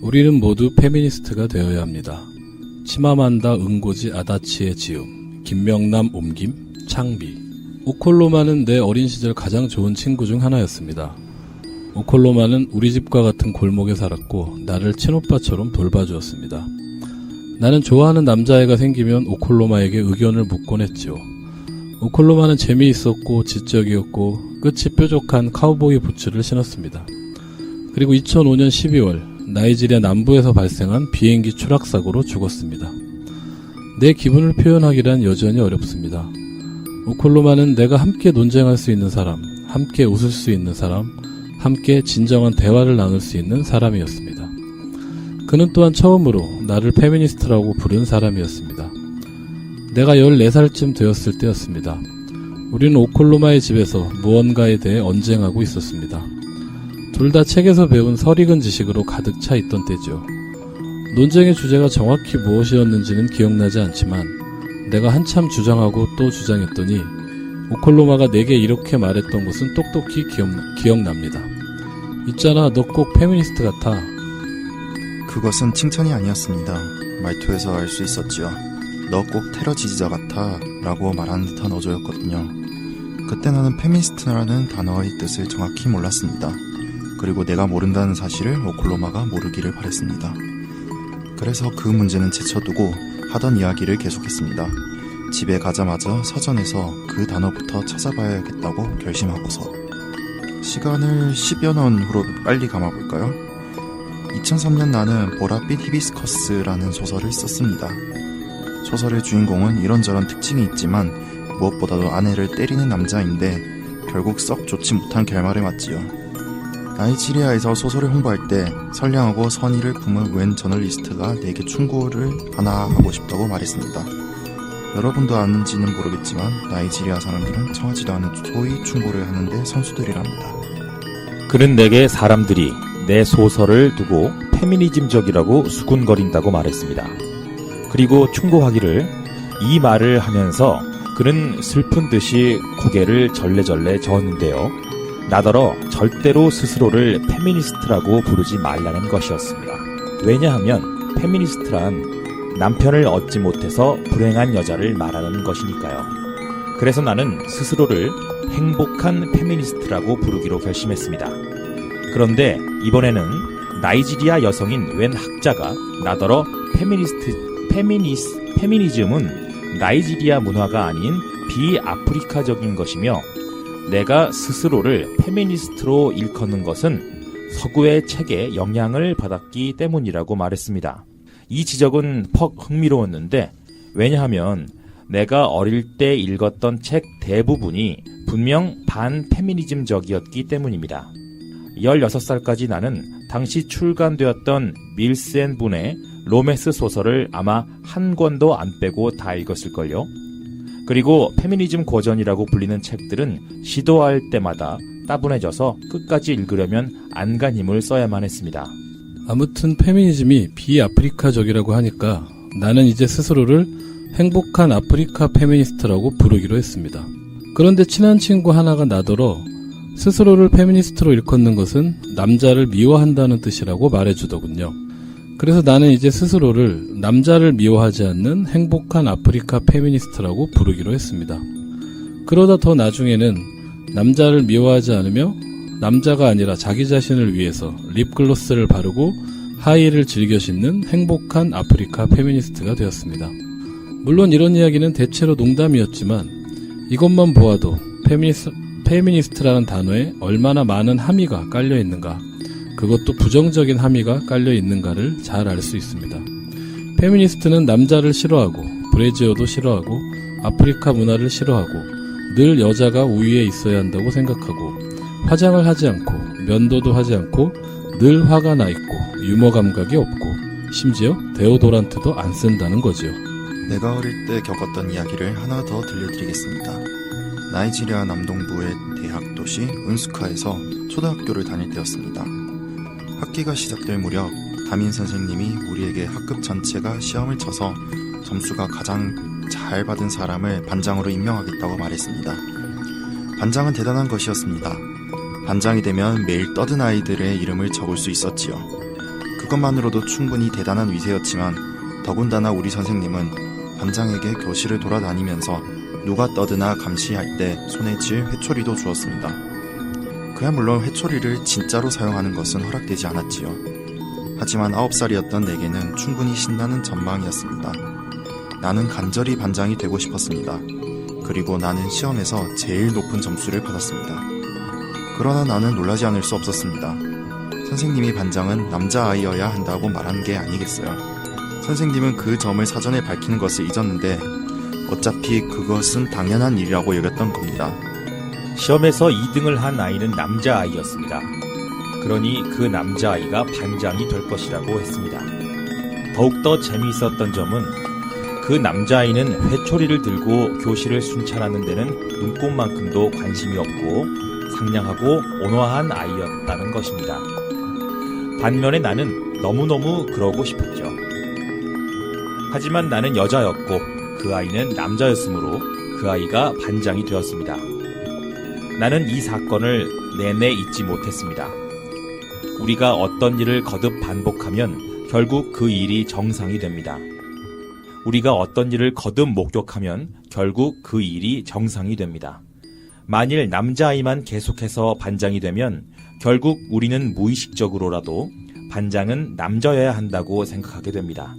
우리는 모두 페미니스트가 되어야 합니다. 치마만다 응고지 아다치의 지음, 김명남 옮김, 창비. 오콜로마는 내 어린 시절 가장 좋은 친구 중 하나였습니다. 오콜로마는 우리 집과 같은 골목에 살았고 나를 친오빠처럼 돌봐주었습니다. 나는 좋아하는 남자애가 생기면 오콜로마에게 의견을 묻곤 했지요. 오콜로마는 재미있었고 지적이었고 끝이 뾰족한 카우보이 부츠를 신었습니다. 그리고 2005년 12월 나이지리아 남부에서 발생한 비행기 추락사고로 죽었습니다. 내 기분을 표현하기란 여전히 어렵습니다. 오콜로마는 내가 함께 논쟁할 수 있는 사람, 함께 웃을 수 있는 사람, 함께 진정한 대화를 나눌 수 있는 사람이었습니다. 그는 또한 처음으로 나를 페미니스트라고 부른 사람이었습니다. 내가 14살쯤 되었을 때였습니다. 우리는 오콜로마의 집에서 무언가에 대해 언쟁하고 있었습니다. 둘 다 책에서 배운 설익은 지식으로 가득 차 있던 때죠. 논쟁의 주제가 정확히 무엇이었는지는 기억나지 않지만 내가 한참 주장하고 또 주장했더니 오콜로마가 내게 이렇게 말했던 것은 똑똑히 기억납니다. 있잖아, 너 꼭 페미니스트 같아. 그것은 칭찬이 아니었습니다. 말투에서 알 수 있었지요. 너 꼭 테러 지지자 같아 라고 말하는 듯한 어조였거든요. 그때 나는 페미니스트라는 단어의 뜻을 정확히 몰랐습니다. 그리고 내가 모른다는 사실을 오콜로마가 모르기를 바랬습니다. 그래서 그 문제는 제쳐두고 하던 이야기를 계속했습니다. 집에 가자마자 서점에서 그 단어부터 찾아봐야겠다고 결심하고서. 시간을 10여 년 후로 빨리 감아볼까요? 2003년 나는 보랏빛 히비스커스라는 소설을 썼습니다. 소설의 주인공은 이런저런 특징이 있지만 무엇보다도 아내를 때리는 남자인데 결국 썩 좋지 못한 결말을 맞지요. 나이지리아에서 소설을 홍보할 때 선량하고 선의를 품은 웬 저널리스트가 내게 충고를 하나 하고 싶다고 말했습니다. 여러분도 아는지는 모르겠지만 나이지리아 사람들은 청하지도 않은 소위 충고를 하는데 선수들이랍니다. 그는 내게 사람들이 내 소설을 두고 페미니즘적이라고 수군거린다고 말했습니다. 그리고 충고하기를 이 말을 하면서 그는 슬픈 듯이 고개를 절레절레 저었는데요. 나더러 절대로 스스로를 페미니스트라고 부르지 말라는 것이었습니다. 왜냐하면 페미니스트란 남편을 얻지 못해서 불행한 여자를 말하는 것이니까요. 그래서 나는 스스로를 행복한 페미니스트라고 부르기로 결심했습니다. 그런데 이번에는 나이지리아 여성인 웬 학자가 나더러 페미니즘은 나이지리아 문화가 아닌 비아프리카적인 것이며 내가 스스로를 페미니스트로 일컫는 것은 서구의 책에 영향을 받았기 때문이라고 말했습니다. 이 지적은 퍽 흥미로웠는데 왜냐하면 내가 어릴 때 읽었던 책 대부분이 분명 반페미니즘적이었기 때문입니다. 16살까지 나는 당시 출간되었던 밀스 앤 분의 로맨스 소설을 아마 한 권도 안 빼고 다 읽었을걸요. 그리고 페미니즘 고전이라고 불리는 책들은 시도할 때마다 따분해져서 끝까지 읽으려면 안간힘을 써야만 했습니다. 아무튼 페미니즘이 비아프리카적이라고 하니까 나는 이제 스스로를 행복한 아프리카 페미니스트라고 부르기로 했습니다. 그런데 친한 친구 하나가 나더러 스스로를 페미니스트로 일컫는 것은 남자를 미워한다는 뜻이라고 말해주더군요. 그래서 나는 이제 스스로를 남자를 미워하지 않는 행복한 아프리카 페미니스트라고 부르기로 했습니다. 그러다 더 나중에는 남자를 미워하지 않으며 남자가 아니라 자기 자신을 위해서 립글로스를 바르고 하이힐을 즐겨 신는 행복한 아프리카 페미니스트가 되었습니다. 물론 이런 이야기는 대체로 농담이었지만 이것만 보아도 페미니스트라는 단어에 얼마나 많은 함의가 깔려 있는가, 그것도 부정적인 함의가 깔려 있는가를 잘 알 수 있습니다. 페미니스트는 남자를 싫어하고 브래지어도 싫어하고 아프리카 문화를 싫어하고 늘 여자가 우위에 있어야 한다고 생각하고 화장을 하지 않고 면도도 하지 않고 늘 화가 나 있고 유머 감각이 없고 심지어 데오도란트도 안 쓴다는 거지요. 내가 어릴 때 겪었던 이야기를 하나 더 들려드리겠습니다. 나이지리아 남동부의 대학 도시 은수카에서 초등학교를 다닐 때였습니다. 학기가 시작될 무렵 담임 선생님이 우리에게 학급 전체가 시험을 쳐서 점수가 가장 잘 받은 사람을 반장으로 임명하겠다고 말했습니다. 반장은 대단한 것이었습니다. 반장이 되면 매일 떠든 아이들의 이름을 적을 수 있었지요. 그것만으로도 충분히 대단한 위세였지만 더군다나 우리 선생님은 반장에게 교실을 돌아다니면서 누가 떠드나 감시할 때 손에 쥘 회초리도 주었습니다. 그야 물론 회초리를 진짜로 사용하는 것은 허락되지 않았지요. 하지만 9살이었던 내게는 충분히 신나는 전망이었습니다. 나는 간절히 반장이 되고 싶었습니다. 그리고 나는 시험에서 제일 높은 점수를 받았습니다. 그러나 나는 놀라지 않을 수 없었습니다. 선생님이 반장은 남자아이여야 한다고 말한 게 아니겠어요. 선생님은 그 점을 사전에 밝히는 것을 잊었는데 어차피 그것은 당연한 일이라고 여겼던 겁니다. 시험에서 2등을 한 아이는 남자아이였습니다. 그러니 그 남자아이가 반장이 될 것이라고 했습니다. 더욱더 재미있었던 점은 그 남자아이는 회초리를 들고 교실을 순찰하는 데는 눈꼽만큼도 관심이 없고 상냥하고 온화한 아이였다는 것입니다. 반면에 나는 너무너무 그러고 싶었죠. 하지만 나는 여자였고 그 아이는 남자였으므로 그 아이가 반장이 되었습니다. 나는 이 사건을 내내 잊지 못했습니다. 우리가 어떤 일을 거듭 반복하면 결국 그 일이 정상이 됩니다. 우리가 어떤 일을 거듭 목격하면 결국 그 일이 정상이 됩니다. 만일 남자아이만 계속해서 반장이 되면 결국 우리는 무의식적으로라도 반장은 남자여야 한다고 생각하게 됩니다.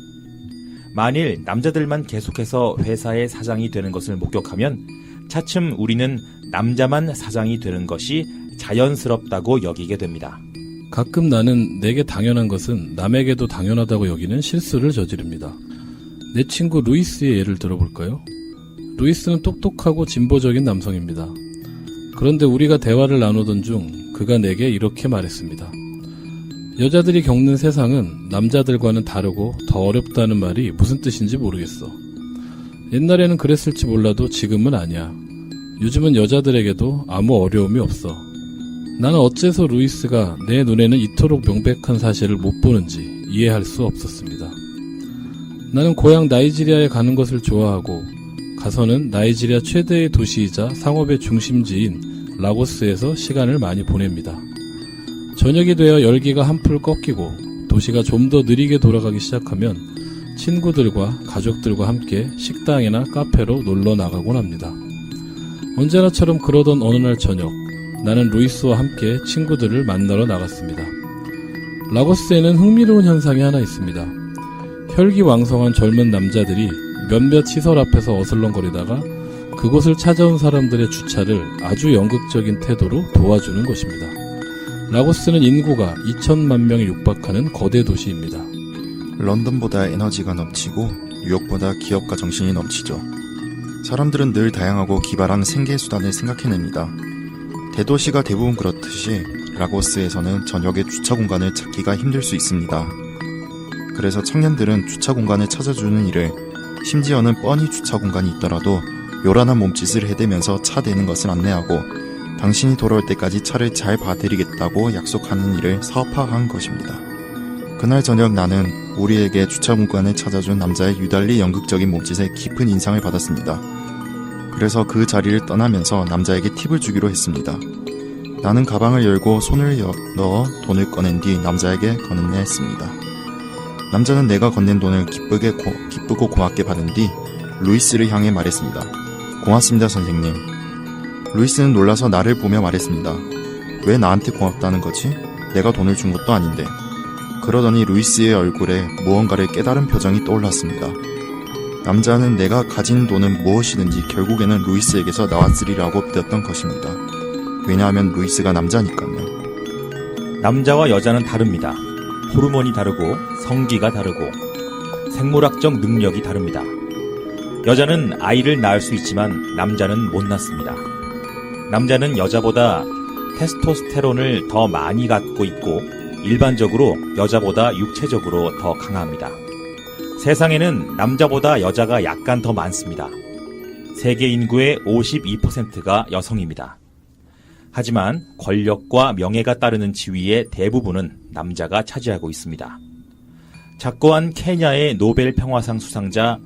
만일 남자들만 계속해서 회사의 사장이 되는 것을 목격하면 차츰 우리는 남자만 사장이 되는 것이 자연스럽다고 여기게 됩니다. 가끔 나는 내게 당연한 것은 남에게도 당연하다고 여기는 실수를 저지릅니다. 내 친구 루이스의 예를 들어볼까요? 루이스는 똑똑하고 진보적인 남성입니다. 그런데 우리가 대화를 나누던 중 그가 내게 이렇게 말했습니다. 여자들이 겪는 세상은 남자들과는 다르고 더 어렵다는 말이 무슨 뜻인지 모르겠어. 옛날에는 그랬을지 몰라도 지금은 아니야. 요즘은 여자들에게도 아무 어려움이 없어. 나는 어째서 루이스가 내 눈에는 이토록 명백한 사실을 못 보는지 이해할 수 없었습니다. 나는 고향 나이지리아에 가는 것을 좋아하고 가서는 나이지리아 최대의 도시이자 상업의 중심지인 라고스에서 시간을 많이 보냅니다. 저녁이 되어 열기가 한풀 꺾이고 도시가 좀 더 느리게 돌아가기 시작하면 친구들과 가족들과 함께 식당이나 카페로 놀러 나가곤 합니다. 언제나처럼 그러던 어느 날 저녁, 나는 루이스와 함께 친구들을 만나러 나갔습니다. 라고스에는 흥미로운 현상이 하나 있습니다. 혈기왕성한 젊은 남자들이 몇몇 시설 앞에서 어슬렁거리다가 그곳을 찾아온 사람들의 주차를 아주 연극적인 태도로 도와주는 것입니다. 라고스는 인구가 2천만 명에 육박하는 거대 도시입니다. 런던보다 에너지가 넘치고 뉴욕보다 기업가 정신이 넘치죠. 사람들은 늘 다양하고 기발한 생계수단을 생각해냅니다. 대도시가 대부분 그렇듯이 라고스에서는 저녁에 주차 공간을 찾기가 힘들 수 있습니다. 그래서 청년들은 주차 공간을 찾아주는 일을, 심지어는 뻔히 주차 공간이 있더라도 요란한 몸짓을 해대면서 차 대는 것을 안내하고 당신이 돌아올 때까지 차를 잘 봐드리겠다고 약속하는 일을 사업화한 것입니다. 그날 저녁 나는 우리에게 주차 공간을 찾아준 남자의 유달리 연극적인 몸짓에 깊은 인상을 받았습니다. 그래서 그 자리를 떠나면서 남자에게 팁을 주기로 했습니다. 나는 가방을 열고 손을 넣어 돈을 꺼낸 뒤 남자에게 건네했습니다. 남자는 내가 건넨 돈을 기쁘고 고맙게 받은 뒤 루이스를 향해 말했습니다. 고맙습니다, 선생님. 루이스는 놀라서 나를 보며 말했습니다. 왜 나한테 고맙다는 거지? 내가 돈을 준 것도 아닌데. 그러더니 루이스의 얼굴에 무언가를 깨달은 표정이 떠올랐습니다. 남자는 내가 가진 돈은 무엇이든지 결국에는 루이스에게서 나왔으리라고 믿었던 것입니다. 왜냐하면 루이스가 남자니까요. 남자와 여자는 다릅니다. 호르몬이 다르고 성기가 다르고 생물학적 능력이 다릅니다. 여자는 아이를 낳을 수 있지만 남자는 못 낳습니다. 남자는 여자보다 테스토스테론을 더 많이 갖고 있고 일반적으로 여자보다 육체적으로 더 강합니다. 세상에는 남자보다 여자가 약간 더 많습니다. 세계 인구의 52%가 여성입니다. 하지만 권력과 명예가 따르는 지위의 대부분은 남자가 차지하고 있습니다. 작고한 케냐의 노벨 평화상 수상자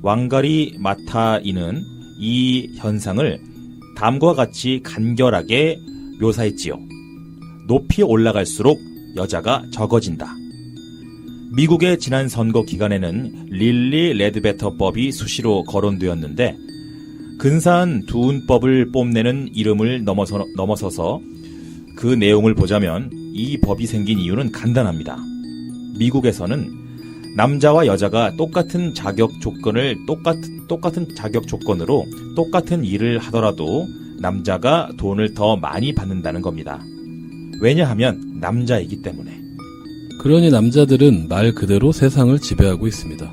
왕가리 마타이는 이 현상을 다음과 같이 간결하게 묘사했지요. 높이 올라갈수록 여자가 적어진다. 미국의 지난 선거 기간에는 릴리 레드베터법이 수시로 거론되었는데 근사한 두운법을 뽐내는 이름을 넘어서서 그 내용을 보자면 이 법이 생긴 이유는 간단합니다. 미국에서는 남자와 여자가 똑같은 자격 조건으로 똑같은 일을 하더라도 남자가 돈을 더 많이 받는다는 겁니다. 왜냐하면 남자이기 때문에. 그러니 남자들은 말 그대로 세상을 지배하고 있습니다.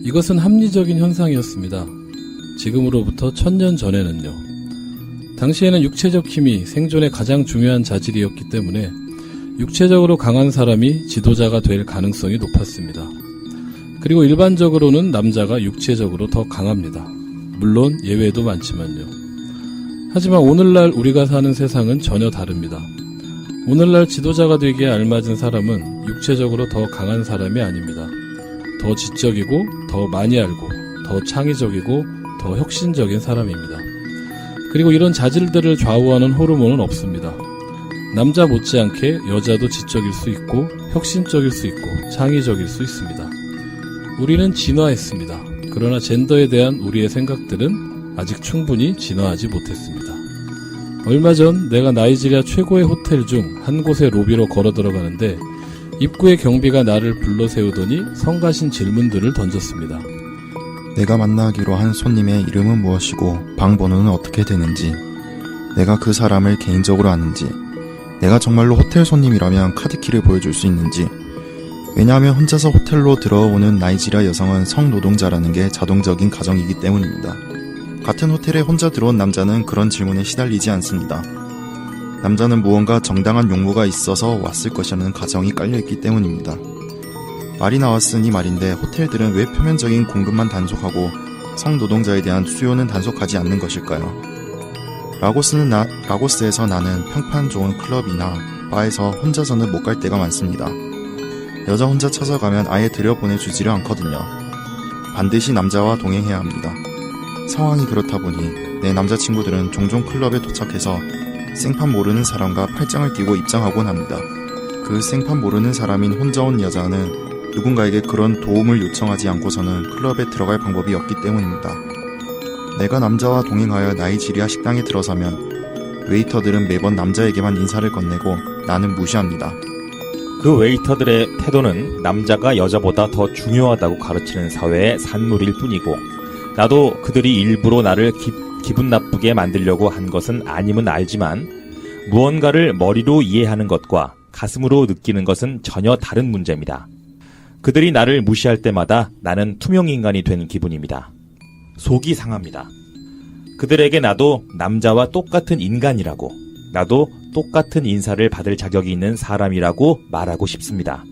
이것은 합리적인 현상이었습니다. 지금으로부터 1000년 전에는요. 당시에는 육체적 힘이 생존의 가장 중요한 자질이었기 때문에 육체적으로 강한 사람이 지도자가 될 가능성이 높았습니다. 그리고 일반적으로는 남자가 육체적으로 더 강합니다. 물론 예외도 많지만요. 하지만 오늘날 우리가 사는 세상은 전혀 다릅니다. 오늘날 지도자가 되기에 알맞은 사람은 육체적으로 더 강한 사람이 아닙니다. 더 지적이고 더 많이 알고 더 창의적이고 더 혁신적인 사람입니다. 그리고 이런 자질들을 좌우하는 호르몬은 없습니다. 남자 못지않게 여자도 지적일 수 있고 혁신적일 수 있고 창의적일 수 있습니다. 우리는 진화했습니다. 그러나 젠더에 대한 우리의 생각들은 아직 충분히 진화하지 못했습니다. 얼마 전 내가 나이지리아 최고의 호텔 중 한 곳의 로비로 걸어 들어가는데 입구의 경비가 나를 불러 세우더니 성가신 질문들을 던졌습니다. 내가 만나기로 한 손님의 이름은 무엇이고 방 번호는 어떻게 되는지, 내가 그 사람을 개인적으로 아는지, 내가 정말로 호텔 손님이라면 카드키를 보여줄 수 있는지. 왜냐하면 혼자서 호텔로 들어오는 나이지리아 여성은 성노동자라는 게 자동적인 가정이기 때문입니다. 같은 호텔에 혼자 들어온 남자는 그런 질문에 시달리지 않습니다. 남자는 무언가 정당한 용무가 있어서 왔을 것이라는 가정이 깔려있기 때문입니다. 말이 나왔으니 말인데 호텔들은 왜 표면적인 공급만 단속하고 성노동자에 대한 수요는 단속하지 않는 것일까요? 라고스에서 나는 평판 좋은 클럽이나 바에서 혼자서는 못 갈 때가 많습니다. 여자 혼자 찾아가면 아예 들여보내주지를 않거든요. 반드시 남자와 동행해야 합니다. 상황이 그렇다 보니 내 남자친구들은 종종 클럽에 도착해서 생판 모르는 사람과 팔짱을 끼고 입장하곤 합니다. 그 생판 모르는 사람인 혼자 온 여자는 누군가에게 그런 도움을 요청하지 않고서는 클럽에 들어갈 방법이 없기 때문입니다. 내가 남자와 동행하여 나이지리아 식당에 들어서면 웨이터들은 매번 남자에게만 인사를 건네고 나는 무시합니다. 그 웨이터들의 태도는 남자가 여자보다 더 중요하다고 가르치는 사회의 산물일 뿐이고, 나도 그들이 일부러 나를 기분 나쁘게 만들려고 한 것은 아님은 알지만 무언가를 머리로 이해하는 것과 가슴으로 느끼는 것은 전혀 다른 문제입니다. 그들이 나를 무시할 때마다 나는 투명인간이 된 기분입니다. 속이 상합니다. 그들에게 나도 남자와 똑같은 인간이라고, 나도 똑같은 인사를 받을 자격이 있는 사람이라고 말하고 싶습니다.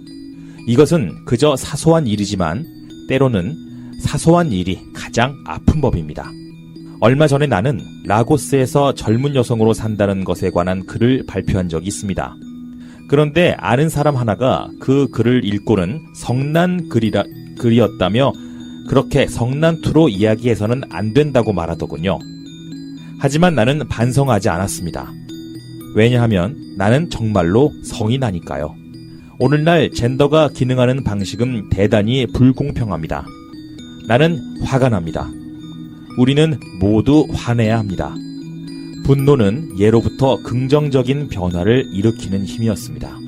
이것은 그저 사소한 일이지만 때로는 사소한 일이 가장 아픈 법입니다. 얼마 전에 나는 라고스에서 젊은 여성으로 산다는 것에 관한 글을 발표한 적이 있습니다. 그런데 아는 사람 하나가 그 글을 읽고는 성난 글이었다며 그렇게 성난투로 이야기해서는 안 된다고 말하더군요. 하지만 나는 반성하지 않았습니다. 왜냐하면 나는 정말로 성이 나니까요. 오늘날 젠더가 기능하는 방식은 대단히 불공평합니다. 나는 화가 납니다. 우리는 모두 화내야 합니다. 분노는 예로부터 긍정적인 변화를 일으키는 힘이었습니다.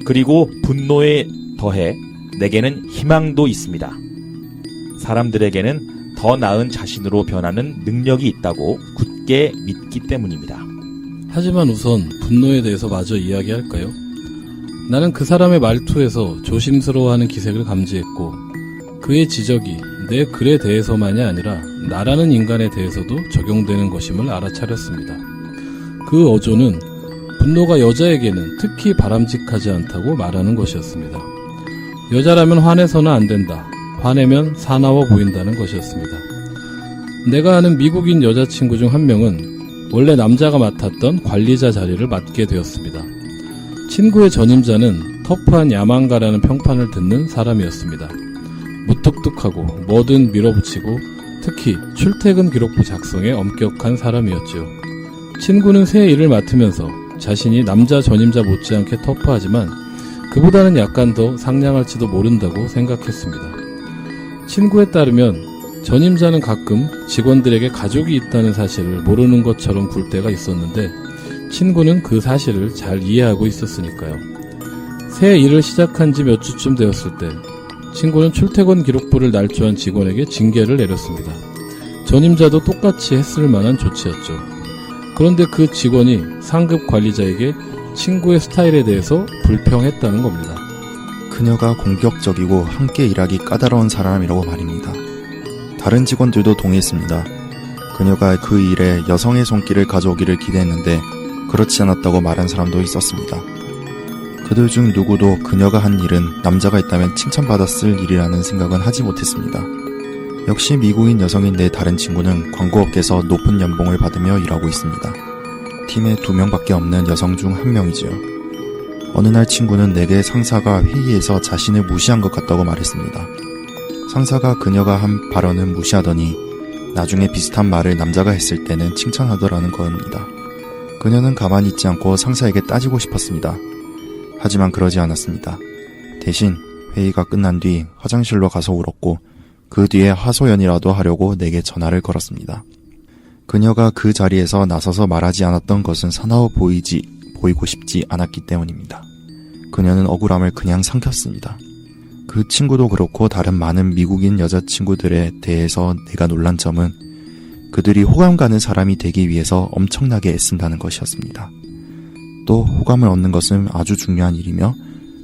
그리고 분노에 더해 내게는 희망도 있습니다. 사람들에게는 더 나은 자신으로 변하는 능력이 있다고 굳게 믿기 때문입니다. 하지만 우선 분노에 대해서 마저 이야기할까요? 나는 그 사람의 말투에서 조심스러워하는 기색을 감지했고 그의 지적이 내 글에 대해서만이 아니라 나라는 인간에 대해서도 적용되는 것임을 알아차렸습니다. 그 어조는 분노가 여자에게는 특히 바람직하지 않다고 말하는 것이었습니다. 여자라면 화내서는 안 된다. 화내면 사나워 보인다는 것이었습니다. 내가 아는 미국인 여자친구 중 한 명은 원래 남자가 맡았던 관리자 자리를 맡게 되었습니다. 친구의 전임자는 터프한 야망가라는 평판을 듣는 사람이었습니다. 무뚝뚝하고 뭐든 밀어붙이고 특히 출퇴근 기록부 작성에 엄격한 사람이었지요. 친구는 새 일을 맡으면서 자신이 남자 전임자 못지않게 터프하지만 그보다는 약간 더 상냥할지도 모른다고 생각했습니다. 친구에 따르면 전임자는 가끔 직원들에게 가족이 있다는 사실을 모르는 것처럼 굴 때가 있었는데 친구는 그 사실을 잘 이해하고 있었으니까요. 새 일을 시작한 지 몇 주쯤 되었을 때 친구는 출퇴근 기록부를 날조한 직원에게 징계를 내렸습니다. 전임자도 똑같이 했을 만한 조치였죠. 그런데 그 직원이 상급 관리자에게 친구의 스타일에 대해서 불평했다는 겁니다. 그녀가 공격적이고 함께 일하기 까다로운 사람이라고 말입니다. 다른 직원들도 동의했습니다. 그녀가 그 일에 여성의 손길을 가져오기를 기대했는데 그렇지 않았다고 말한 사람도 있었습니다. 그들 중 누구도 그녀가 한 일은 남자가 있다면 칭찬받았을 일이라는 생각은 하지 못했습니다. 역시 미국인 여성인 내 다른 친구는 광고업계에서 높은 연봉을 받으며 일하고 있습니다. 팀에 2명밖에 없는 여성 중 1명이지요. 어느 날 친구는 내게 상사가 회의에서 자신을 무시한 것 같다고 말했습니다. 상사가 그녀가 한 발언을 무시하더니 나중에 비슷한 말을 남자가 했을 때는 칭찬하더라는 겁니다. 그녀는 가만히 있지 않고 상사에게 따지고 싶었습니다. 하지만 그러지 않았습니다. 대신 회의가 끝난 뒤 화장실로 가서 울었고 그 뒤에 하소연이라도 하려고 내게 전화를 걸었습니다. 그녀가 그 자리에서 나서서 말하지 않았던 것은 사나워 보이고 싶지 않았기 때문입니다. 그녀는 억울함을 그냥 삼켰습니다. 그 친구도 그렇고 다른 많은 미국인 여자친구들에 대해서 내가 놀란 점은 그들이 호감 가는 사람이 되기 위해서 엄청나게 애쓴다는 것이었습니다. 또 호감을 얻는 것은 아주 중요한 일이며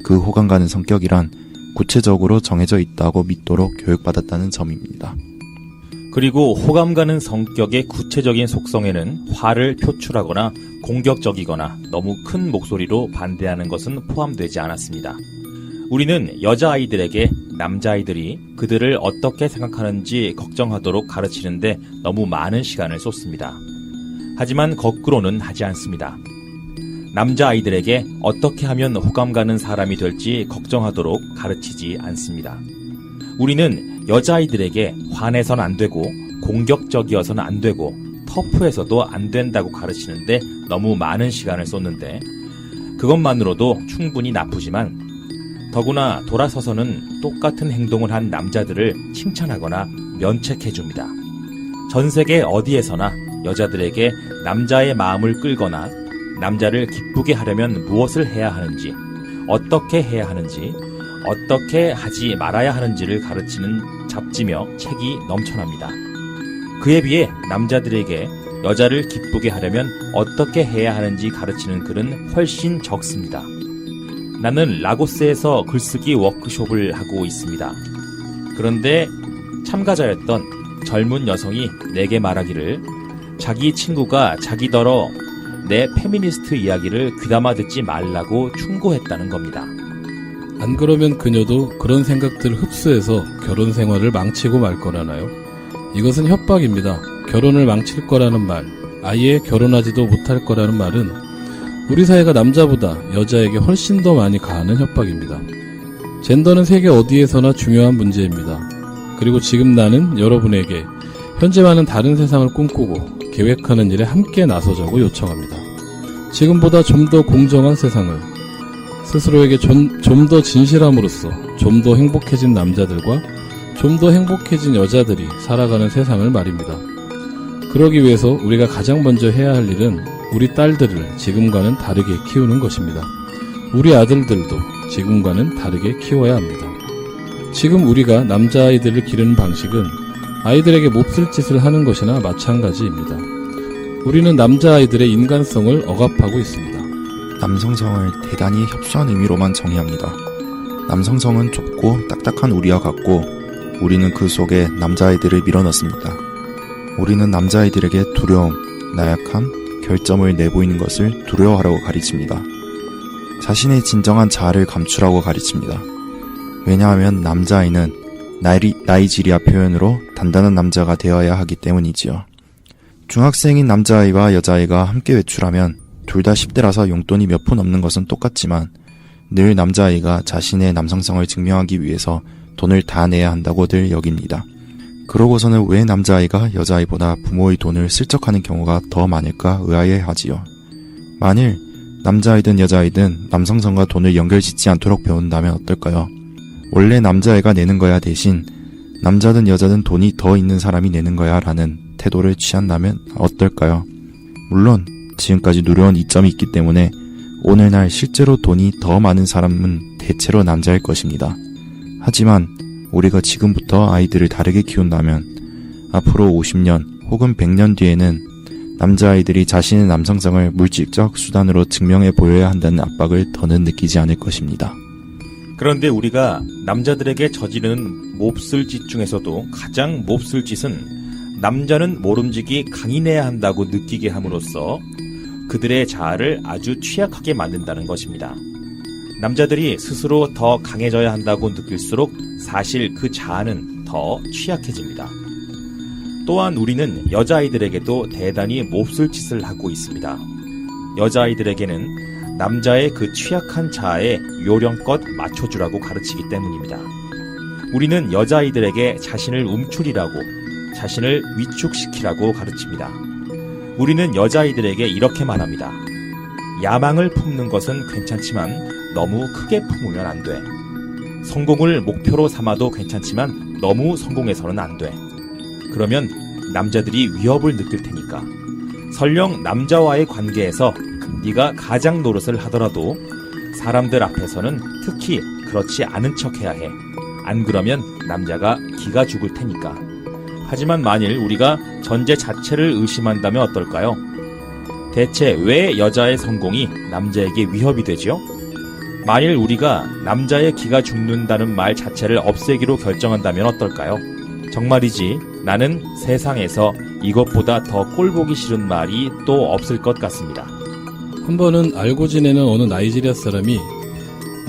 그 호감 가는 성격이란 구체적으로 정해져 있다고 믿도록 교육받았다는 점입니다. 그리고 호감 가는 성격의 구체적인 속성에는 화를 표출하거나 공격적이거나 너무 큰 목소리로 반대하는 것은 포함되지 않았습니다. 우리는 여자아이들에게 남자아이들이 그들을 어떻게 생각하는지 걱정하도록 가르치는데 너무 많은 시간을 쏟습니다. 하지만 거꾸로는 하지 않습니다. 남자아이들에게 어떻게 하면 호감 가는 사람이 될지 걱정하도록 가르치지 않습니다. 우리는 여자아이들에게 화내선 안 되고 공격적이어서는 안 되고 터프해서도 안 된다고 가르치는데 너무 많은 시간을 쏟는데 그것만으로도 충분히 나쁘지만 더구나 돌아서서는 똑같은 행동을 한 남자들을 칭찬하거나 면책해줍니다. 전 세계 어디에서나 여자들에게 남자의 마음을 끌거나 남자를 기쁘게 하려면 무엇을 해야 하는지, 어떻게 해야 하는지, 어떻게 하지 말아야 하는지를 가르치는 잡지며 책이 넘쳐납니다. 그에 비해 남자들에게 여자를 기쁘게 하려면 어떻게 해야 하는지 가르치는 글은 훨씬 적습니다. 나는 라고스에서 글쓰기 워크숍을 하고 있습니다. 그런데 참가자였던 젊은 여성이 내게 말하기를 자기 친구가 자기더러 내 페미니스트 이야기를 귀담아 듣지 말라고 충고했다는 겁니다. 안 그러면 그녀도 그런 생각들을 흡수해서 결혼 생활을 망치고 말 거라나요? 이것은 협박입니다. 결혼을 망칠 거라는 말, 아예 결혼하지도 못할 거라는 말은 우리 사회가 남자보다 여자에게 훨씬 더 많이 가하는 협박입니다. 젠더는 세계 어디에서나 중요한 문제입니다. 그리고 지금 나는 여러분에게 현재와는 다른 세상을 꿈꾸고 계획하는 일에 함께 나서자고 요청합니다. 지금보다 좀 더 공정한 세상을, 스스로에게 좀 더 진실함으로써 좀 더 행복해진 남자들과 좀 더 행복해진 여자들이 살아가는 세상을 말입니다. 그러기 위해서 우리가 가장 먼저 해야 할 일은 우리 딸들을 지금과는 다르게 키우는 것입니다. 우리 아들들도 지금과는 다르게 키워야 합니다. 지금 우리가 남자아이들을 기르는 방식은 아이들에게 몹쓸 짓을 하는 것이나 마찬가지입니다. 우리는 남자아이들의 인간성을 억압하고 있습니다. 남성성을 대단히 협소한 의미로만 정의합니다. 남성성은 좁고 딱딱한 우리와 같고 우리는 그 속에 남자아이들을 밀어넣습니다. 우리는 남자아이들에게 두려움, 나약함, 결점을 내보이는 것을 두려워하라고 가르칩니다. 자신의 진정한 자아를 감추라고 가르칩니다. 왜냐하면 남자아이는 나이지리아 표현으로 단단한 남자가 되어야 하기 때문이지요. 중학생인 남자아이와 여자아이가 함께 외출하면 둘 다 10대라서 용돈이 몇 푼 없는 것은 똑같지만 늘 남자아이가 자신의 남성성을 증명하기 위해서 돈을 다 내야 한다고들 여깁니다. 그러고서는 왜 남자아이가 여자아이보다 부모의 돈을 슬쩍하는 경우가 더 많을까 의아해하지요. 만일 남자아이든 여자아이든 남성성과 돈을 연결짓지 않도록 배운다면 어떨까요? 원래 남자애가 내는 거야 대신 남자든 여자든 돈이 더 있는 사람이 내는 거야 라는 태도를 취한다면 어떨까요? 물론 지금까지 누려온 이점이 있기 때문에 오늘날 실제로 돈이 더 많은 사람은 대체로 남자일 것입니다. 하지만 우리가 지금부터 아이들을 다르게 키운다면 앞으로 50년 혹은 100년 뒤에는 남자아이들이 자신의 남성성을 물질적 수단으로 증명해 보여야 한다는 압박을 더는 느끼지 않을 것입니다. 그런데 우리가 남자들에게 저지르는 몹쓸 짓 중에서도 가장 몹쓸 짓은 남자는 모름지기 강인해야 한다고 느끼게 함으로써 그들의 자아를 아주 취약하게 만든다는 것입니다. 남자들이 스스로 더 강해져야 한다고 느낄수록 사실 그 자아는 더 취약해집니다. 또한 우리는 여자아이들에게도 대단히 몹쓸 짓을 하고 있습니다. 여자아이들에게는 남자의 그 취약한 자아에 요령껏 맞춰주라고 가르치기 때문입니다. 우리는 여자아이들에게 자신을 움츠리라고, 자신을 위축시키라고 가르칩니다. 우리는 여자아이들에게 이렇게 말합니다. 야망을 품는 것은 괜찮지만 너무 크게 품으면 안 돼. 성공을 목표로 삼아도 괜찮지만 너무 성공해서는 안 돼. 그러면 남자들이 위협을 느낄 테니까. 설령 남자와의 관계에서 네가 가장 노릇을 하더라도 사람들 앞에서는 특히 그렇지 않은 척 해야 해. 안 그러면 남자가 기가 죽을 테니까. 하지만 만일 우리가 전제 자체를 의심한다면 어떨까요? 대체 왜 여자의 성공이 남자에게 위협이 되죠? 만일 우리가 남자의 기가 죽는다는 말 자체를 없애기로 결정한다면 어떨까요? 정말이지 나는 세상에서 이것보다 더 꼴보기 싫은 말이 또 없을 것 같습니다. 한 번은 알고 지내는 어느 나이지리아 사람이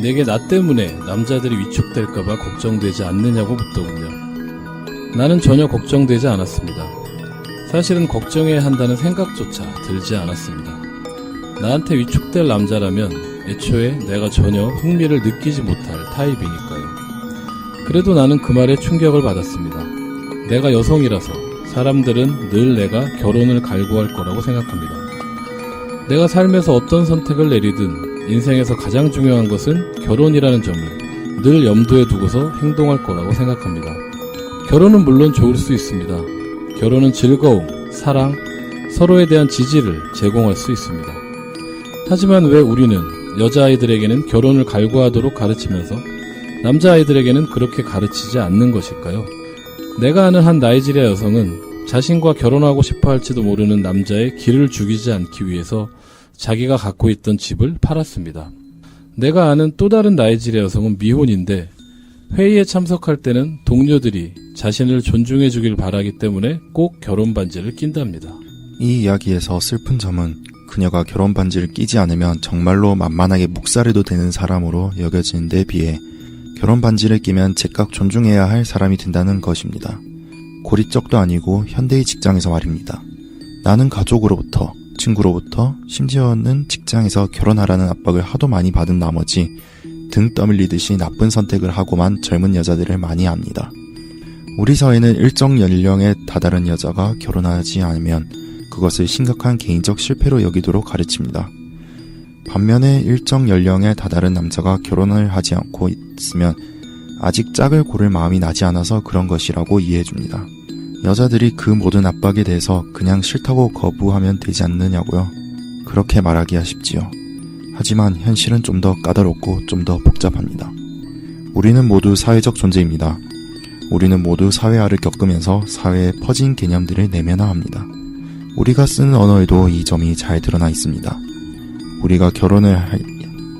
내게 나 때문에 남자들이 위축될까봐 걱정되지 않느냐고 묻더군요. 나는 전혀 걱정되지 않았습니다. 사실은 걱정해야 한다는 생각조차 들지 않았습니다. 나한테 위축될 남자라면 애초에 내가 전혀 흥미를 느끼지 못할 타입이니까요. 그래도 나는 그 말에 충격을 받았습니다. 내가 여성이라서 사람들은 늘 내가 결혼을 갈구할 거라고 생각합니다. 내가 삶에서 어떤 선택을 내리든 인생에서 가장 중요한 것은 결혼이라는 점을 늘 염두에 두고서 행동할 거라고 생각합니다. 결혼은 물론 좋을 수 있습니다. 결혼은 즐거움, 사랑, 서로에 대한 지지를 제공할 수 있습니다. 하지만 왜 우리는 여자아이들에게는 결혼을 갈구하도록 가르치면서 남자아이들에게는 그렇게 가르치지 않는 것일까요? 내가 아는 한 나이지리아 여성은 자신과 결혼하고 싶어 할지도 모르는 남자의 기를 죽이지 않기 위해서 자기가 갖고 있던 집을 팔았습니다. 내가 아는 또 다른 나이지리아 여성은 미혼인데 회의에 참석할 때는 동료들이 자신을 존중해 주길 바라기 때문에 꼭 결혼 반지를 낀답니다. 이 이야기에서 슬픈 점은 그녀가 결혼 반지를 끼지 않으면 정말로 만만하게 묵살해도 되는 사람으로 여겨지는 데 비해 결혼 반지를 끼면 제깍 존중해야 할 사람이 된다는 것입니다. 고리적도 아니고 현대의 직장에서 말입니다. 나는 가족으로부터, 친구로부터, 심지어는 직장에서 결혼하라는 압박을 하도 많이 받은 나머지 등 떠밀리듯이 나쁜 선택을 하고만 젊은 여자들을 많이 합니다. 우리 사회는 일정 연령에 다다른 여자가 결혼하지 않으면 그것을 심각한 개인적 실패로 여기도록 가르칩니다. 반면에 일정 연령에 다다른 남자가 결혼을 하지 않고 있으면 아직 짝을 고를 마음이 나지 않아서 그런 것이라고 이해해줍니다. 여자들이 그 모든 압박에 대해서 그냥 싫다고 거부하면 되지 않느냐고요. 그렇게 말하기야 쉽지요. 하지만 현실은 좀 더 까다롭고 좀 더 복잡합니다. 우리는 모두 사회적 존재입니다. 우리는 모두 사회화를 겪으면서 사회에 퍼진 개념들을 내면화합니다. 우리가 쓰는 언어에도 이 점이 잘 드러나 있습니다. 우리가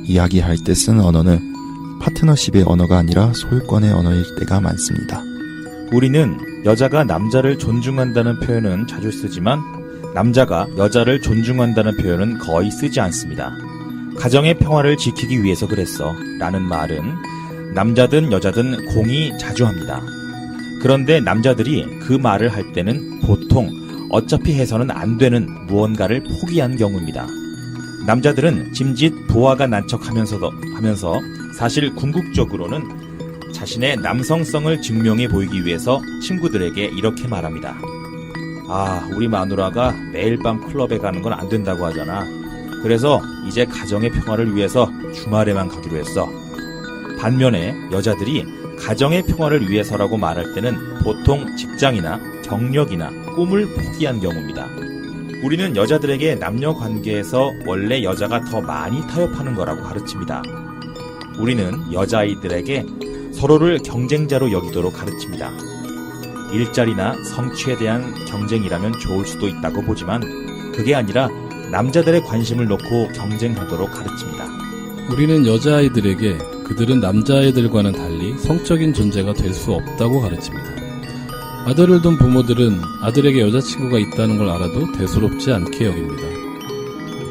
이야기할 때 쓰는 언어는 파트너십의 언어가 아니라 소유권의 언어일 때가 많습니다. 우리는 여자가 남자를 존중한다는 표현은 자주 쓰지만 남자가 여자를 존중한다는 표현은 거의 쓰지 않습니다. 가정의 평화를 지키기 위해서 그랬어 라는 말은 남자든 여자든 공이 자주 합니다. 그런데 남자들이 그 말을 할 때는 보통 어차피 해서는 안 되는 무언가를 포기한 경우입니다. 남자들은 짐짓 부하가 난척하면서 사실 궁극적으로는 자신의 남성성을 증명해 보이기 위해서 친구들에게 이렇게 말합니다. 아, 우리 마누라가 매일 밤 클럽에 가는 건 안 된다고 하잖아. 그래서 이제 가정의 평화를 위해서 주말에만 가기로 했어. 반면에 여자들이 가정의 평화를 위해서라고 말할 때는 보통 직장이나 경력이나 꿈을 포기한 경우입니다. 우리는 여자들에게 남녀 관계에서 원래 여자가 더 많이 타협하는 거라고 가르칩니다. 우리는 여자아이들에게 서로를 경쟁자로 여기도록 가르칩니다. 일자리나 성취에 대한 경쟁이라면 좋을 수도 있다고 보지만 그게 아니라 남자들의 관심을 놓고 경쟁하도록 가르칩니다. 우리는 여자아이들에게 그들은 남자아이들과는 달리 성적인 존재가 될 수 없다고 가르칩니다. 아들을 둔 부모들은 아들에게 여자친구가 있다는 걸 알아도 대수롭지 않게 여깁니다.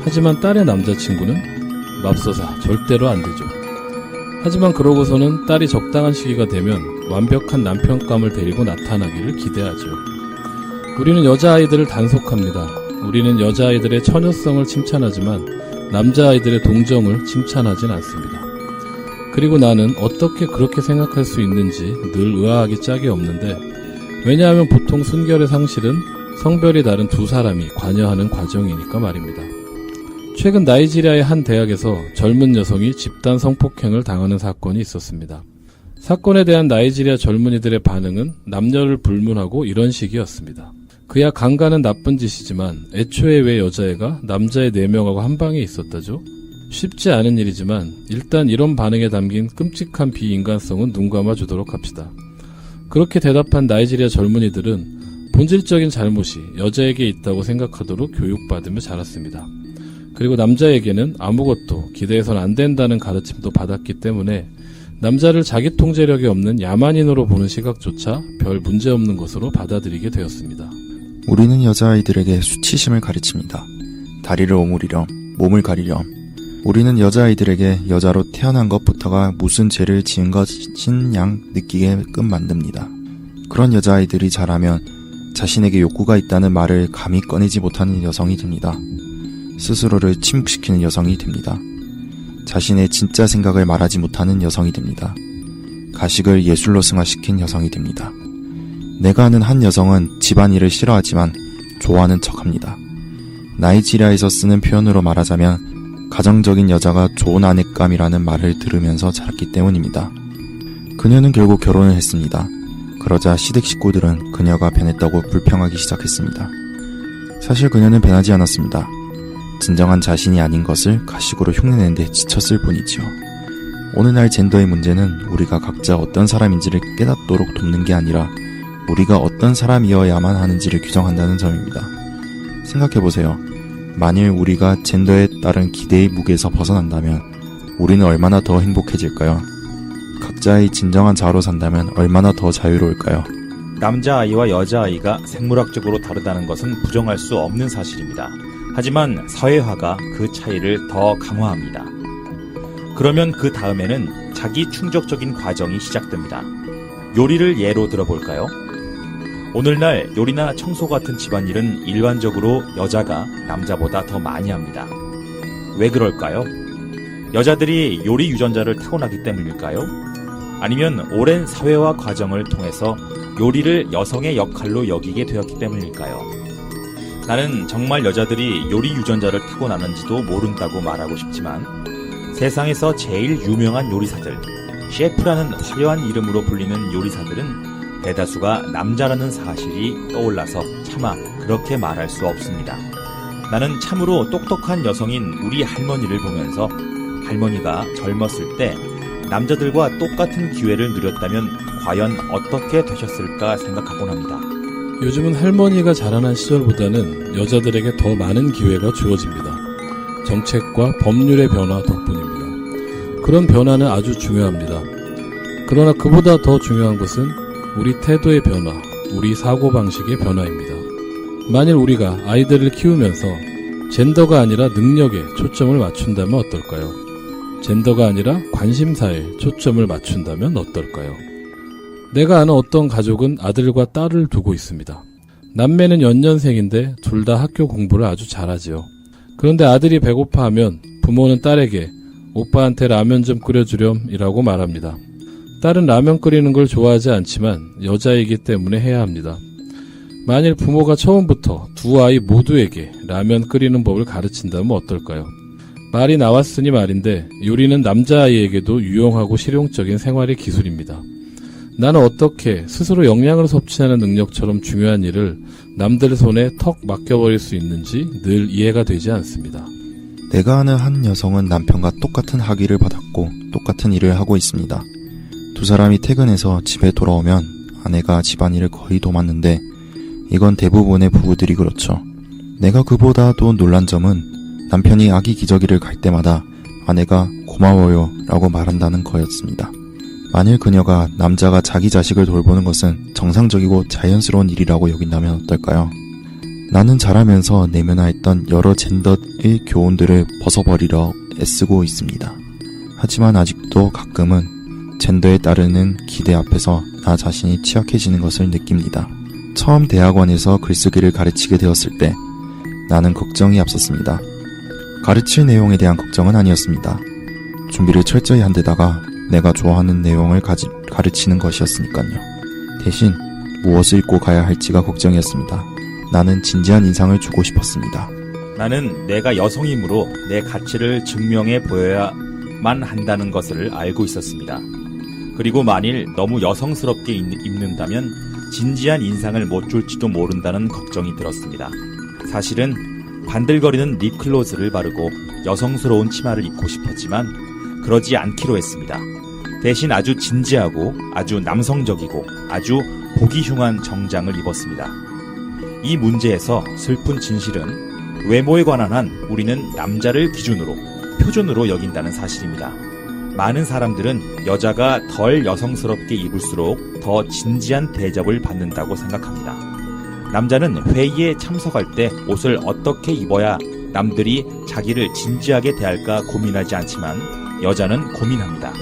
하지만 딸의 남자친구는 맙소사 절대로 안 되죠. 하지만 그러고서는 딸이 적당한 시기가 되면 완벽한 남편감을 데리고 나타나기를 기대하죠. 우리는 여자아이들을 단속합니다. 우리는 여자아이들의 처녀성을 칭찬하지만 남자아이들의 동정을 칭찬하진 않습니다. 그리고 나는 어떻게 그렇게 생각할 수 있는지 늘 의아하기 짝이 없는데, 왜냐하면 보통 순결의 상실은 성별이 다른 두 사람이 관여하는 과정이니까 말입니다. 최근 나이지리아의 한 대학에서 젊은 여성이 집단 성폭행을 당하는 사건이 있었습니다. 사건에 대한 나이지리아 젊은이들의 반응은 남녀를 불문하고 이런 식이었습니다. 그야 강간은 나쁜 짓이지만 애초에 왜 여자애가 남자애 4명하고 한 방에 있었다죠? 쉽지 않은 일이지만 일단 이런 반응에 담긴 끔찍한 비인간성은 눈 감아주도록 합시다. 그렇게 대답한 나이지리아 젊은이들은 본질적인 잘못이 여자에게 있다고 생각하도록 교육받으며 자랐습니다. 그리고 남자에게는 아무것도 기대해서는 안 된다는 가르침도 받았기 때문에 남자를 자기 통제력이 없는 야만인으로 보는 시각조차 별 문제없는 것으로 받아들이게 되었습니다. 우리는 여자아이들에게 수치심을 가르칩니다. 다리를 오므리렴, 몸을 가리렴. 우리는 여자아이들에게 여자로 태어난 것부터가 무슨 죄를 지은 것인 양 느끼게끔 만듭니다. 그런 여자아이들이 자라면 자신에게 욕구가 있다는 말을 감히 꺼내지 못하는 여성이 됩니다. 스스로를 침묵시키는 여성이 됩니다. 자신의 진짜 생각을 말하지 못하는 여성이 됩니다. 가식을 예술로 승화시킨 여성이 됩니다. 내가 아는 한 여성은 집안일을 싫어하지만 좋아하는 척합니다. 나이지리아에서 쓰는 표현으로 말하자면 가정적인 여자가 좋은 아내감이라는 말을 들으면서 자랐기 때문입니다. 그녀는 결국 결혼을 했습니다. 그러자 시댁 식구들은 그녀가 변했다고 불평하기 시작했습니다. 사실 그녀는 변하지 않았습니다. 진정한 자신이 아닌 것을 가식으로 흉내내는 데 지쳤을 뿐이지요. 오늘날 젠더의 문제는 우리가 각자 어떤 사람인지를 깨닫도록 돕는 게 아니라 우리가 어떤 사람이어야만 하는지를 규정한다는 점입니다. 생각해보세요. 만일 우리가 젠더에 따른 기대의 무게에서 벗어난다면 우리는 얼마나 더 행복해질까요? 각자의 진정한 자아로 산다면 얼마나 더 자유로울까요? 남자아이와 여자아이가 생물학적으로 다르다는 것은 부정할 수 없는 사실입니다. 하지만 사회화가 그 차이를 더 강화합니다. 그러면 그 다음에는 자기 충족적인 과정이 시작됩니다. 요리를 예로 들어볼까요? 오늘날 요리나 청소 같은 집안일은 일반적으로 여자가 남자보다 더 많이 합니다. 왜 그럴까요? 여자들이 요리 유전자를 타고나기 때문일까요? 아니면 오랜 사회화 과정을 통해서 요리를 여성의 역할로 여기게 되었기 때문일까요? 나는 정말 여자들이 요리 유전자를 타고나는지도 모른다고 말하고 싶지만 세상에서 제일 유명한 요리사들, 셰프라는 화려한 이름으로 불리는 요리사들은 대다수가 남자라는 사실이 떠올라서 차마 그렇게 말할 수 없습니다. 나는 참으로 똑똑한 여성인 우리 할머니를 보면서 할머니가 젊었을 때 남자들과 똑같은 기회를 누렸다면 과연 어떻게 되셨을까 생각하곤 합니다. 요즘은 할머니가 자라난 시절보다는 여자들에게 더 많은 기회가 주어집니다. 정책과 법률의 변화 덕분입니다. 그런 변화는 아주 중요합니다. 그러나 그보다 더 중요한 것은 우리 태도의 변화, 우리 사고방식의 변화입니다. 만일 우리가 아이들을 키우면서 젠더가 아니라 능력에 초점을 맞춘다면 어떨까요? 젠더가 아니라 관심사에 초점을 맞춘다면 어떨까요? 내가 아는 어떤 가족은 아들과 딸을 두고 있습니다. 남매는 연년생인데 둘 다 학교 공부를 아주 잘하지요. 그런데 아들이 배고파하면 부모는 딸에게 오빠한테 라면 좀 끓여주렴 이라고 말합니다. 딸은 라면 끓이는 걸 좋아하지 않지만 여자이기 때문에 해야 합니다. 만일 부모가 처음부터 두 아이 모두에게 라면 끓이는 법을 가르친다면 어떨까요? 말이 나왔으니 말인데 요리는 남자아이에게도 유용하고 실용적인 생활의 기술입니다. 나는 어떻게 스스로 영양을 섭취하는 능력처럼 중요한 일을 남들 손에 턱 맡겨버릴 수 있는지 늘 이해가 되지 않습니다. 내가 아는 한 여성은 남편과 똑같은 학위를 받았고 똑같은 일을 하고 있습니다. 두 사람이 퇴근해서 집에 돌아오면 아내가 집안일을 거의 도맡는데 이건 대부분의 부부들이 그렇죠. 내가 그보다도 놀란 점은 남편이 아기 기저귀를 갈 때마다 아내가 고마워요 라고 말한다는 거였습니다. 만일 그녀가 남자가 자기 자식을 돌보는 것은 정상적이고 자연스러운 일이라고 여긴다면 어떨까요? 나는 자라면서 내면화했던 여러 젠더의 교훈들을 벗어버리려 애쓰고 있습니다. 하지만 아직도 가끔은 젠더에 따르는 기대 앞에서 나 자신이 취약해지는 것을 느낍니다. 처음 대학원에서 글쓰기를 가르치게 되었을 때 나는 걱정이 앞섰습니다. 가르칠 내용에 대한 걱정은 아니었습니다. 준비를 철저히 한 데다가 내가 좋아하는 내용을 가르치는 것이었으니까요. 대신 무엇을 입고 가야 할지가 걱정이었습니다. 나는 진지한 인상을 주고 싶었습니다. 나는 내가 여성이므로 내 가치를 증명해 보여야만 한다는 것을 알고 있었습니다. 그리고 만일 너무 여성스럽게 입는다면 진지한 인상을 못 줄지도 모른다는 걱정이 들었습니다. 사실은 반들거리는 립클로즈를 바르고 여성스러운 치마를 입고 싶었지만 그러지 않기로 했습니다. 대신 아주 진지하고 아주 남성적이고 아주 보기 흉한 정장을 입었습니다. 이 문제에서 슬픈 진실은 외모에 관한 한 우리는 남자를 기준으로, 표준으로 여긴다는 사실입니다. 많은 사람들은 여자가 덜 여성스럽게 입을수록 더 진지한 대접을 받는다고 생각합니다. 남자는 회의에 참석할 때 옷을 어떻게 입어야 남들이 자기를 진지하게 대할까 고민하지 않지만 여자는 고민합니다.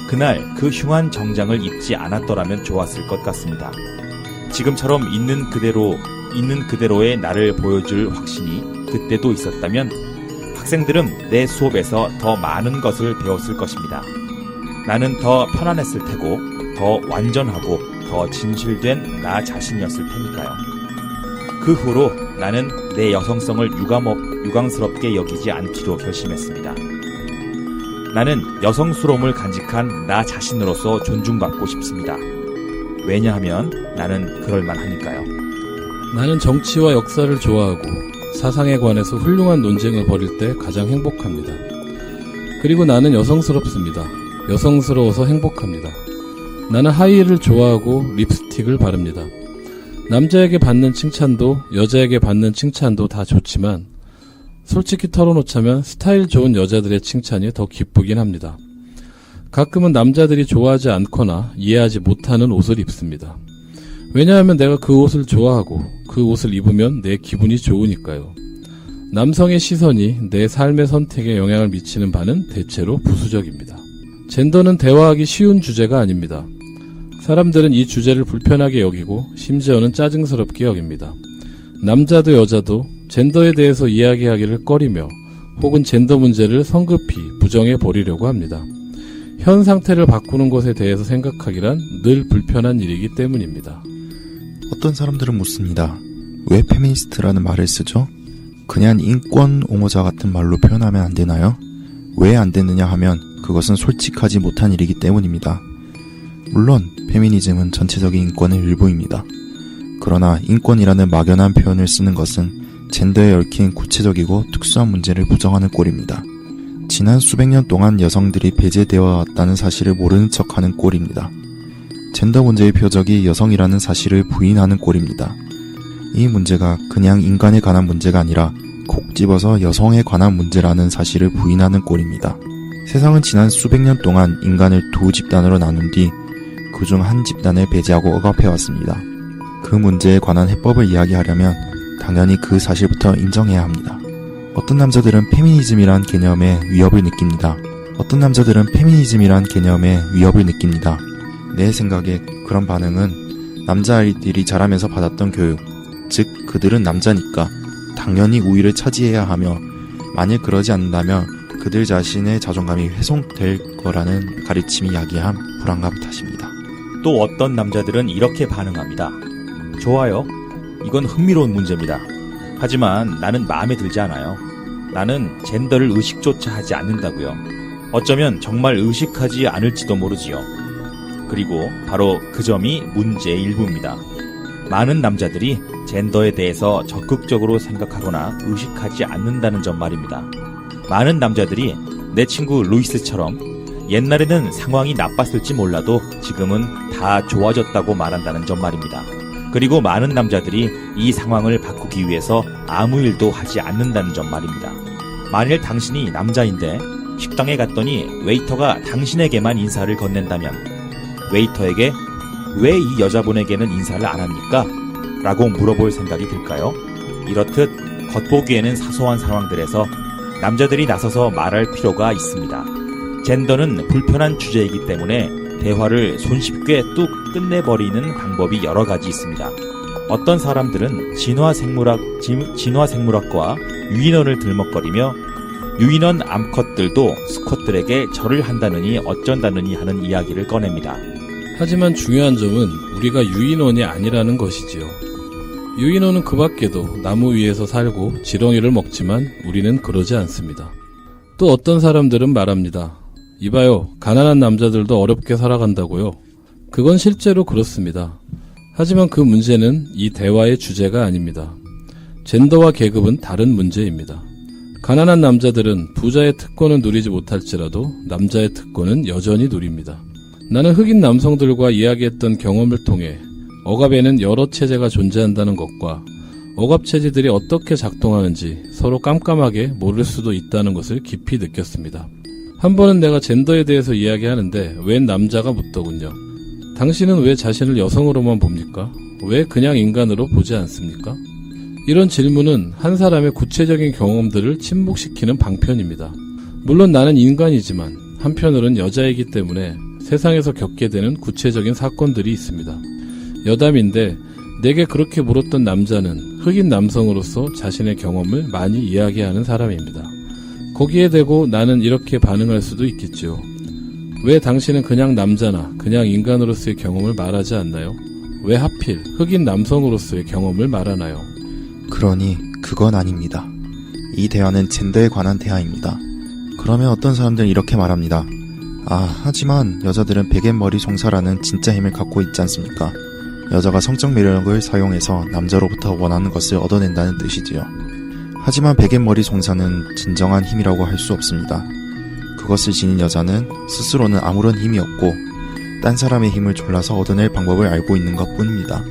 그날 그 흉한 정장을 입지 않았더라면 좋았을 것 같습니다. 지금처럼 있는 그대로의 나를 보여줄 확신이 그때도 있었다면 학생들은 내 수업에서 더 많은 것을 배웠을 것입니다. 나는 더 편안했을 테고 더 완전하고 더 진실된 나 자신이었을 테니까요. 그 후로 나는 내 여성성을 유감스럽게 여기지 않기로 결심했습니다. 나는 여성스러움을 간직한 나 자신으로서 존중받고 싶습니다. 왜냐하면 나는 그럴만하니까요. 나는 정치와 역사를 좋아하고 사상에 관해서 훌륭한 논쟁을 벌일 때 가장 행복합니다. 그리고 나는 여성스럽습니다. 여성스러워서 행복합니다. 나는 하이힐을 좋아하고 립스틱을 바릅니다. 남자에게 받는 칭찬도 여자에게 받는 칭찬도 다 좋지만 솔직히 털어놓자면 스타일 좋은 여자들의 칭찬이 더 기쁘긴 합니다. 가끔은 남자들이 좋아하지 않거나 이해하지 못하는 옷을 입습니다. 왜냐하면 내가 그 옷을 좋아하고 그 옷을 입으면 내 기분이 좋으니까요. 남성의 시선이 내 삶의 선택에 영향을 미치는 바는 대체로 부수적입니다. 젠더는 대화하기 쉬운 주제가 아닙니다. 사람들은 이 주제를 불편하게 여기고 심지어는 짜증스럽게 여깁니다. 남자도 여자도 젠더에 대해서 이야기하기를 꺼리며 혹은 젠더 문제를 성급히 부정해 버리려고 합니다. 현 상태를 바꾸는 것에 대해서 생각하기란 늘 불편한 일이기 때문입니다. 어떤 사람들은 묻습니다. 왜 페미니스트라는 말을 쓰죠? 그냥 인권 옹호자 같은 말로 표현하면 안 되나요? 왜 안 되느냐 하면 그것은 솔직하지 못한 일이기 때문입니다. 물론 페미니즘은 전체적인 인권의 일부입니다. 그러나 인권이라는 막연한 표현을 쓰는 것은 젠더에 얽힌 구체적이고 특수한 문제를 부정하는 꼴입니다. 지난 수백 년 동안 여성들이 배제되어 왔다는 사실을 모르는 척하는 꼴입니다. 젠더 문제의 표적이 여성이라는 사실을 부인하는 꼴입니다. 이 문제가 그냥 인간에 관한 문제가 아니라 콕 집어서 여성에 관한 문제라는 사실을 부인하는 꼴입니다. 세상은 지난 수백 년 동안 인간을 두 집단으로 나눈 뒤 그중 한 집단을 배제하고 억압해왔습니다. 그 문제에 관한 해법을 이야기하려면 당연히 그 사실부터 인정해야 합니다. 어떤 남자들은 페미니즘이란 개념에 위협을 느낍니다. 내 생각에 그런 반응은 남자아이들이 자라면서 받았던 교육, 즉 그들은 남자니까 당연히 우위를 차지해야 하며 만일 그러지 않는다면 그들 자신의 자존감이 훼손될 거라는 가르침이 야기한 불안감 탓입니다. 또 어떤 남자들은 이렇게 반응합니다. 좋아요. 이건 흥미로운 문제입니다. 하지만 나는 마음에 들지 않아요. 나는 젠더를 의식조차 하지 않는다고요. 어쩌면 정말 의식하지 않을지도 모르지요. 그리고 바로 그 점이 문제의 일부입니다. 많은 남자들이 젠더에 대해서 적극적으로 생각하거나 의식하지 않는다는 점 말입니다. 많은 남자들이 내 친구 루이스처럼 옛날에는 상황이 나빴을지 몰라도 지금은 다 좋아졌다고 말한다는 점 말입니다. 그리고 많은 남자들이 이 상황을 바꾸기 위해서 아무 일도 하지 않는다는 점 말입니다. 만일 당신이 남자인데 식당에 갔더니 웨이터가 당신에게만 인사를 건넨다면 웨이터에게 왜 이 여자분에게는 인사를 안 합니까? 라고 물어볼 생각이 들까요? 이렇듯 겉보기에는 사소한 상황들에서 남자들이 나서서 말할 필요가 있습니다. 젠더는 불편한 주제이기 때문에 대화를 손쉽게 뚝 끝내버리는 방법이 여러 가지 있습니다. 어떤 사람들은 진화생물학과 유인원을 들먹거리며 유인원 암컷들도 수컷들에게 절을 한다느니 어쩐다느니 하는 이야기를 꺼냅니다. 하지만 중요한 점은 우리가 유인원이 아니라는 것이지요. 유인원은 그 밖에도 나무 위에서 살고 지렁이를 먹지만 우리는 그러지 않습니다. 또 어떤 사람들은 말합니다. 이봐요, 가난한 남자들도 어렵게 살아간다고요. 그건 실제로 그렇습니다. 하지만 그 문제는 이 대화의 주제가 아닙니다. 젠더와 계급은 다른 문제입니다. 가난한 남자들은 부자의 특권은 누리지 못할지라도 남자의 특권은 여전히 누립니다. 나는 흑인 남성들과 이야기했던 경험을 통해 억압에는 여러 체제가 존재한다는 것과 억압 체제들이 어떻게 작동하는지 서로 깜깜하게 모를 수도 있다는 것을 깊이 느꼈습니다. 한 번은 내가 젠더에 대해서 이야기하는데 웬 남자가 묻더군요. 당신은 왜 자신을 여성으로만 봅니까? 왜 그냥 인간으로 보지 않습니까? 이런 질문은 한 사람의 구체적인 경험들을 침묵시키는 방편입니다. 물론 나는 인간이지만 한편으론 여자이기 때문에 세상에서 겪게 되는 구체적인 사건들이 있습니다. 여담인데 내게 그렇게 물었던 남자는 흑인 남성으로서 자신의 경험을 많이 이야기하는 사람입니다. 거기에 대고 나는 이렇게 반응할 수도 있겠지요. 왜 당신은 그냥 남자나 그냥 인간으로서의 경험을 말하지 않나요? 왜 하필 흑인 남성으로서의 경험을 말하나요? 그러니 그건 아닙니다. 이 대화는 젠더에 관한 대화입니다. 그러면 어떤 사람들은 이렇게 말합니다. 하지만 여자들은 베갯머리 종사라는 진짜 힘을 갖고 있지 않습니까? 여자가 성적 매력을 사용해서 남자로부터 원하는 것을 얻어낸다는 뜻이지요. 하지만 베갯머리 종사는 진정한 힘이라고 할 수 없습니다. 그것을 지닌 여자는 스스로는 아무런 힘이 없고 딴 사람의 힘을 졸라서 얻어낼 방법을 알고 있는 것 뿐입니다.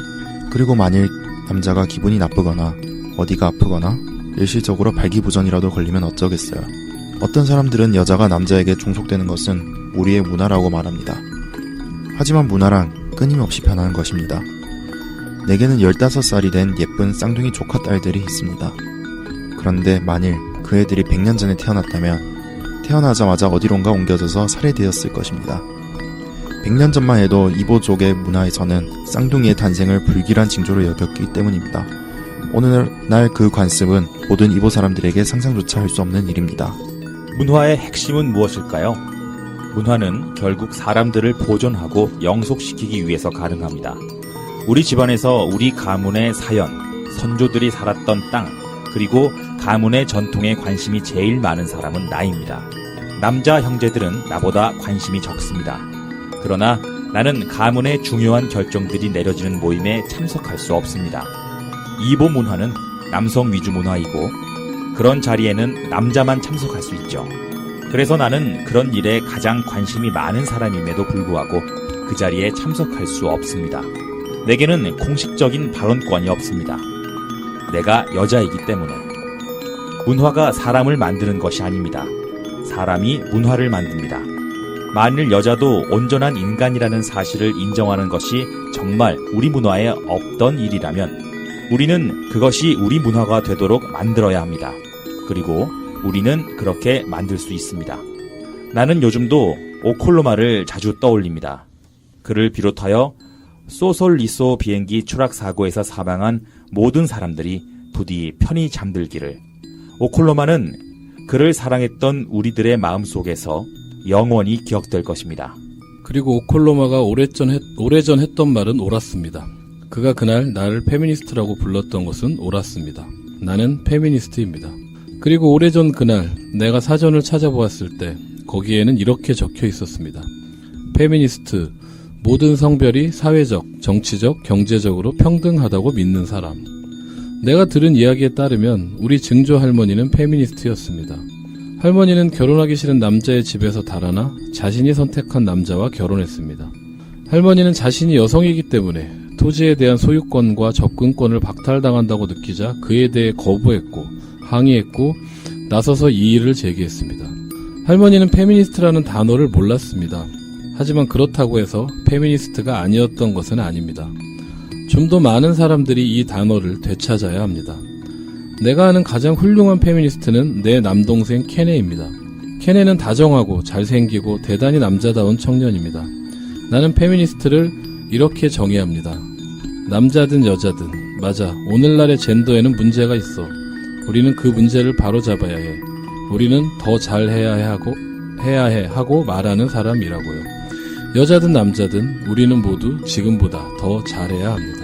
그리고 만일 남자가 기분이 나쁘거나 어디가 아프거나 일시적으로 발기부전이라도 걸리면 어쩌겠어요. 어떤 사람들은 여자가 남자에게 종속되는 것은 우리의 문화라고 말합니다. 하지만 문화란 끊임없이 변하는 것입니다. 내게는 15살이 된 예쁜 쌍둥이 조카 딸들이 있습니다. 그런데 만일 그 애들이 100년 전에 태어났다면 태어나자마자 어디론가 옮겨져서 살해되었을 것입니다. 100년 전만 해도 이보족의 문화에서는 쌍둥이의 탄생을 불길한 징조로 여겼기 때문입니다. 오늘날 그 관습은 모든 이보 사람들에게 상상조차 할 수 없는 일입니다. 문화의 핵심은 무엇일까요? 문화는 결국 사람들을 보존하고 영속시키기 위해서 가능합니다. 우리 집안에서 우리 가문의 사연, 선조들이 살았던 땅, 그리고 가문의 전통에 관심이 제일 많은 사람은 나입니다. 남자 형제들은 나보다 관심이 적습니다. 그러나 나는 가문의 중요한 결정들이 내려지는 모임에 참석할 수 없습니다. 이보 문화는 남성 위주 문화이고 그런 자리에는 남자만 참석할 수 있죠. 그래서 나는 그런 일에 가장 관심이 많은 사람임에도 불구하고 그 자리에 참석할 수 없습니다. 내게는 공식적인 발언권이 없습니다. 내가 여자이기 때문에. 문화가 사람을 만드는 것이 아닙니다. 사람이 문화를 만듭니다. 만일 여자도 온전한 인간이라는 사실을 인정하는 것이 정말 우리 문화에 없던 일이라면 우리는 그것이 우리 문화가 되도록 만들어야 합니다. 그리고 우리는 그렇게 만들 수 있습니다. 나는 요즘도 오콜로마를 자주 떠올립니다. 그를 비롯하여 소솔리소 비행기 추락 사고에서 사망한 모든 사람들이 부디 편히 잠들기를. 오콜로마는 그를 사랑했던 우리들의 마음속에서 영원히 기억될 것입니다. 그리고 오콜로마가 오래전 했던 말은 옳았습니다. 그가 그날 나를 페미니스트라고 불렀던 것은 옳았습니다. 나는 페미니스트입니다. 그리고 오래전 그날 내가 사전을 찾아보았을 때 거기에는 이렇게 적혀 있었습니다. 페미니스트, 모든 성별이 사회적, 정치적, 경제적으로 평등하다고 믿는 사람. 내가 들은 이야기에 따르면 우리 증조 할머니는 페미니스트였습니다. 할머니는 결혼하기 싫은 남자의 집에서 달아나 자신이 선택한 남자와 결혼했습니다. 할머니는 자신이 여성이기 때문에 토지에 대한 소유권과 접근권을 박탈당한다고 느끼자 그에 대해 거부했고 항의했고 나서서 이의를 제기했습니다. 할머니는 페미니스트라는 단어를 몰랐습니다. 하지만 그렇다고 해서 페미니스트가 아니었던 것은 아닙니다. 좀 더 많은 사람들이 이 단어를 되찾아야 합니다. 내가 아는 가장 훌륭한 페미니스트는 내 남동생 케네입니다. 케네는 다정하고 잘생기고 대단히 남자다운 청년입니다. 나는 페미니스트를 이렇게 정의합니다. 남자든 여자든, 맞아, 오늘날의 젠더에는 문제가 있어. 우리는 그 문제를 바로잡아야 해. 우리는 더 잘해야 해 하고 말하는 사람이라고요. 여자든 남자든 우리는 모두 지금보다 더 잘해야 합니다.